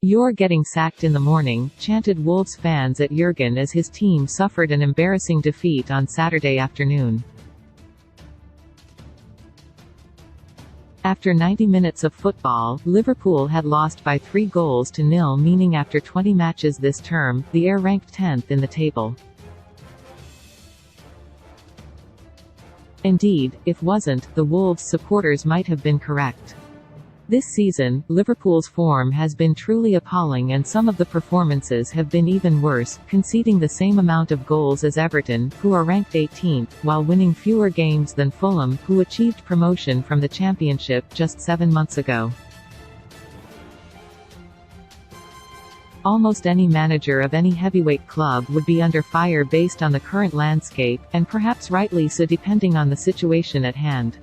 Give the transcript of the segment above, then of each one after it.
"You're getting sacked in the morning," chanted Wolves fans at Jürgen as his team suffered an embarrassing defeat on Saturday afternoon. After 90 minutes of football, Liverpool had lost by 3-0, meaning after 20 matches this term, the Air ranked 10th in the table. Indeed, if wasn't, the Wolves supporters might have been correct. This season, Liverpool's form has been truly appalling and some of the performances have been even worse, conceding the same amount of goals as Everton, who are ranked 18th, while winning fewer games than Fulham, who achieved promotion from the Championship just 7 months ago. Almost any manager of any heavyweight club would be under fire based on the current landscape, and perhaps rightly so depending on the situation at hand.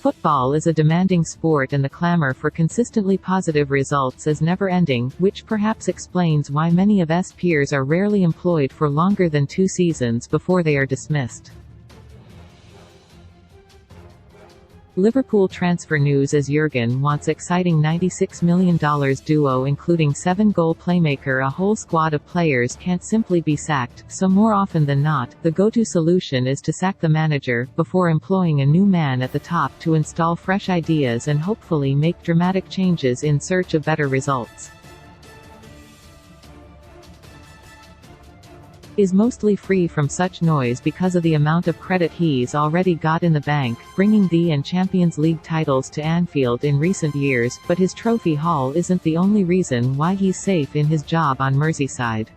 Football is a demanding sport and the clamor for consistently positive results is never-ending, which perhaps explains why many of S peers are rarely employed for longer than 2 seasons before they are dismissed. Liverpool transfer news as Jürgen wants exciting $96 million duo including 7-goal playmaker. A whole squad of players can't simply be sacked, so more often than not, the go-to solution is to sack the manager, before employing a new man at the top to install fresh ideas and hopefully make dramatic changes in search of better results. Is mostly free from such noise because of the amount of credit he's already got in the bank, bringing the and Champions League titles to Anfield in recent years, but his trophy haul isn't the only reason why he's safe in his job on Merseyside.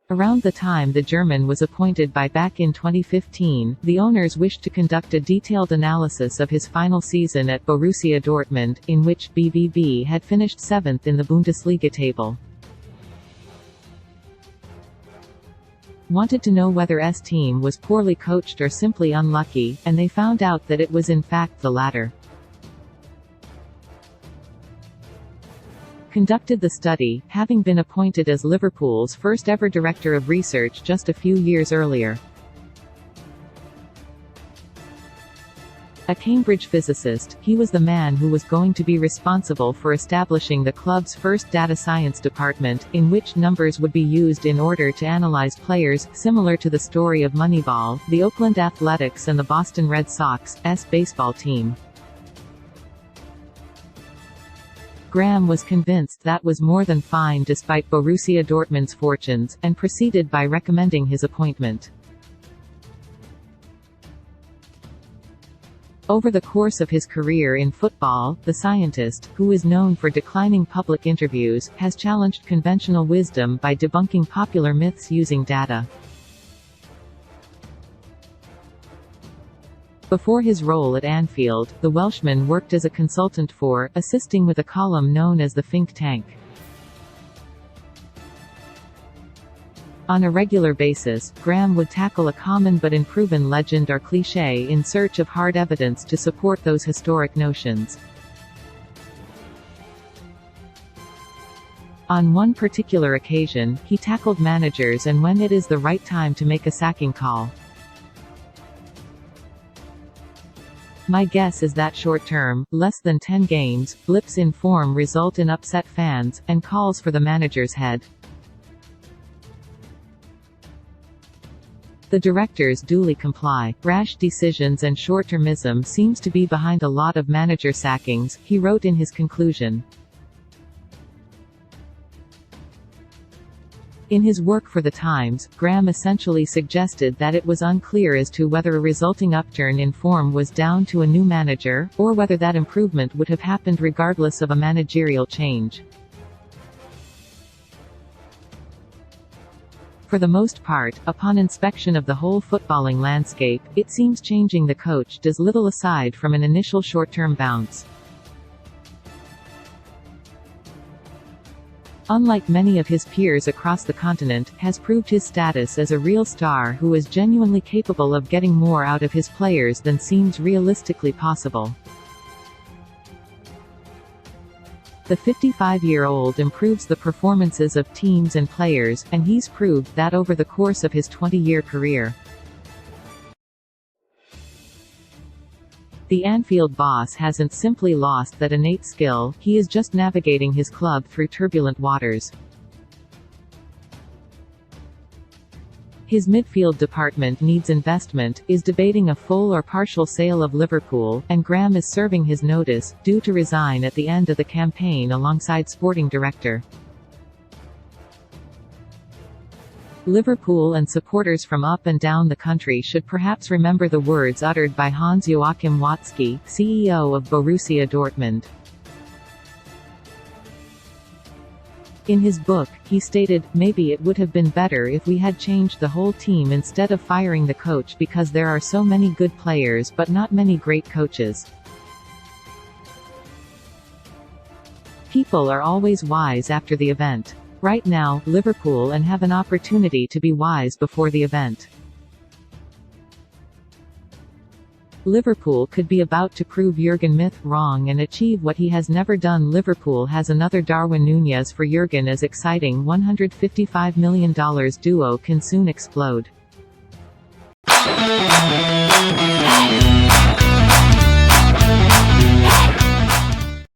Around the time the German was appointed back in 2015, the owners wished to conduct a detailed analysis of his final season at Borussia Dortmund, in which BVB had finished 7th in the Bundesliga table. Wanted to know whether S team was poorly coached or simply unlucky, and they found out that it was in fact the latter. Conducted the study, having been appointed as Liverpool's first ever director of research just a few years earlier. A Cambridge physicist, he was the man who was going to be responsible for establishing the club's first data science department, in which numbers would be used in order to analyze players, similar to the story of Moneyball, the Oakland Athletics and the Boston Red Sox, baseball team. Graham was convinced that was more than fine despite Borussia Dortmund's fortunes, and proceeded by recommending his appointment. Over the course of his career in football, the scientist, who is known for declining public interviews, has challenged conventional wisdom by debunking popular myths using data. Before his role at Anfield, the Welshman worked as a consultant for, assisting with a column known as the Fink Tank. On a regular basis, Graham would tackle a common but unproven legend or cliché in search of hard evidence to support those historic notions. On one particular occasion, he tackled managers and when it is the right time to make a sacking call. My guess is that short-term, less than 10 games, blips in form result in upset fans, and calls for the manager's head. The directors duly comply. Rash decisions and short-termism seems to be behind a lot of manager sackings, he wrote in his conclusion. In his work for The Times, Graham essentially suggested that it was unclear as to whether a resulting upturn in form was down to a new manager, or whether that improvement would have happened regardless of a managerial change. For the most part, upon inspection of the whole footballing landscape, it seems changing the coach does little aside from an initial short-term bounce. Unlike many of his peers across the continent, has proved his status as a real star who is genuinely capable of getting more out of his players than seems realistically possible. The 55-year-old improves the performances of teams and players, and he's proved that over the course of his 20-year career. The Anfield boss hasn't simply lost that innate skill, he is just navigating his club through turbulent waters. His midfield department needs investment, is debating a full or partial sale of Liverpool, and Graham is serving his notice, due to resign at the end of the campaign alongside sporting director. Liverpool and supporters from up and down the country should perhaps remember the words uttered by Hans-Joachim Watzke, CEO of Borussia Dortmund. In his book, he stated, "Maybe it would have been better if we had changed the whole team instead of firing the coach because there are so many good players but not many great coaches." People are always wise after the event. Right now, Liverpool and have an opportunity to be wise before the event. Liverpool could be about to prove Jürgen myth wrong and achieve what he has never done. Liverpool has another Darwin Núñez for Jürgen as exciting $155 million duo can soon explode.